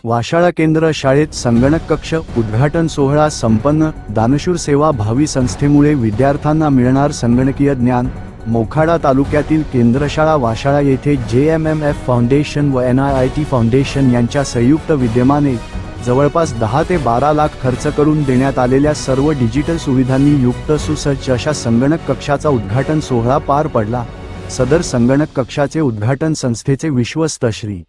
वाशाळा केंद्र शाळेत संगणक कक्ष उद्घाटन सोहळा संपन्न। दानशूर सेवा भावी संस्थेमुळे विद्यार्थ्यांना मिळणार संगणकीय ज्ञान। मोखाडा तालुक्यातील केंद्रशाळा वाशाळा येथे JMMF फाउंडेशन व NIIT फाउंडेशन यांच्या संयुक्त विद्यमाने जवळपास 10 ते 12 लाख खर्च करून देण्यात आलेल्या सर्व डिजिटल सुविधांनी युक्त सुसज्ज अशा संगणक कक्षाचा उद्घाटन सोहळा पार पडला। सदर संगणक कक्षाचे उद्घाटन संस्थेचे विश्वस्त श्री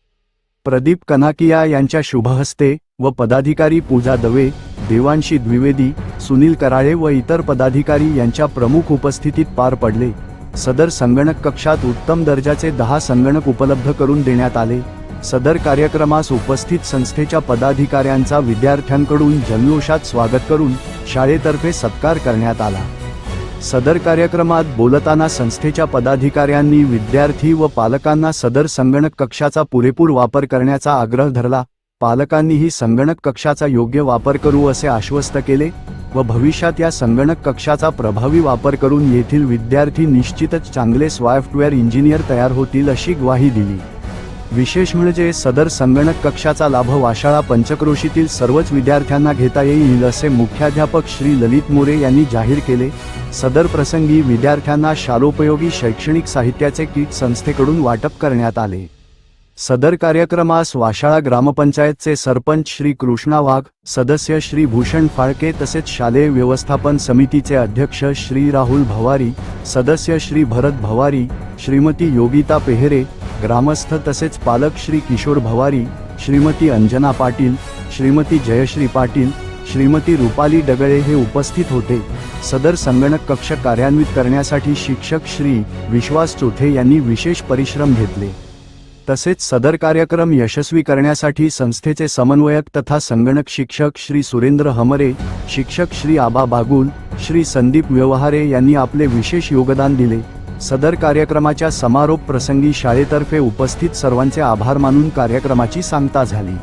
प्रदीप कनाकिया यांच्या शुभहस्ते व पदाधिकारी पूजा दवे, देवांशी द्विवेदी, सुनील कराळे व इतर पदाधिकारी यांच्या प्रमुख उपस्थितीत पार पडले। सदर संगणक कक्षात उत्तम दर्जाचे 10 संगणक उपलब्ध करून देण्यात आले। सदर कार्यक्रमास उपस्थित संस्थेच्या पदाधिकाऱ्यांचा विद्यार्थ्यांकडून जल्लोषात स्वागत करून शाळेतर्फे सत्कार करण्यात आला। सदर कार्यक्रमात बोलताना संस्थेच्या पदाधिकाऱ्यांनी विद्यार्थी व पालकांना सदर संगणक कक्षाचा पुरेपूर वापर करण्याचा आग्रह धरला। पालकांनीही संगणक कक्षाचा योग्य वापर करू असे आश्वस्त केले व भविष्यात या संगणक कक्षाचा प्रभावी वापर करून येथील विद्यार्थी निश्चितच चांगले सॉफ्टवेअर इंजिनियर तयार होतील अशी ग्वाही दिली। विशेष म्हणजे सदर संगणक कक्षाचा लाभ वाशाळा पंचक्रोशीतील सर्वच विद्यार्थ्यांना घेता येईल असे मुख्याध्यापक श्री ललित मोरे यांनी जाहीर केले। सदर प्रसंगी विद्यार्थ्यांना शालोपयोगी शैक्षणिक साहित्याचे किट संस्थेकडून वाटप करण्यात आले। सदर कार्यक्रमास वाशाळा ग्रामपंचायतचे सरपंच श्री कृष्णा वाघ, सदस्य श्री भूषण फाळके तसेच शालेय व्यवस्थापन समितीचे अध्यक्ष श्री राहुल भवारी, सदस्य श्री भरत भवारी, श्रीमती योगिता पेहरे, ग्रामस्थ तसेच पालक श्री किशोर भवारी, श्रीमती अंजना पाटील, श्रीमती जयश्री पाटील, श्रीमती रुपाली डगळे हे उपस्थित होते। सदर संगणक कक्ष कार्यान्वित करण्यासाठी शिक्षक श्री विश्वास चोथे यांनी विशेष परिश्रम घेतले। तसेच सदर कार्यक्रम यशस्वी करण्यासाठी संस्थेचे समन्वयक तथा संगणक शिक्षक श्री सुरेंद्र हमरे, शिक्षक श्री आबा बागुल, श्री संदीप व्यवहारे यांनी आपले विशेष योगदान दिले। सदर कार्यक्रमाच्या समारोप प्रसंगी शाळेतर्फे उपस्थित सर्वांचे आभार मानून कार्यक्रमाची सांगता झाली।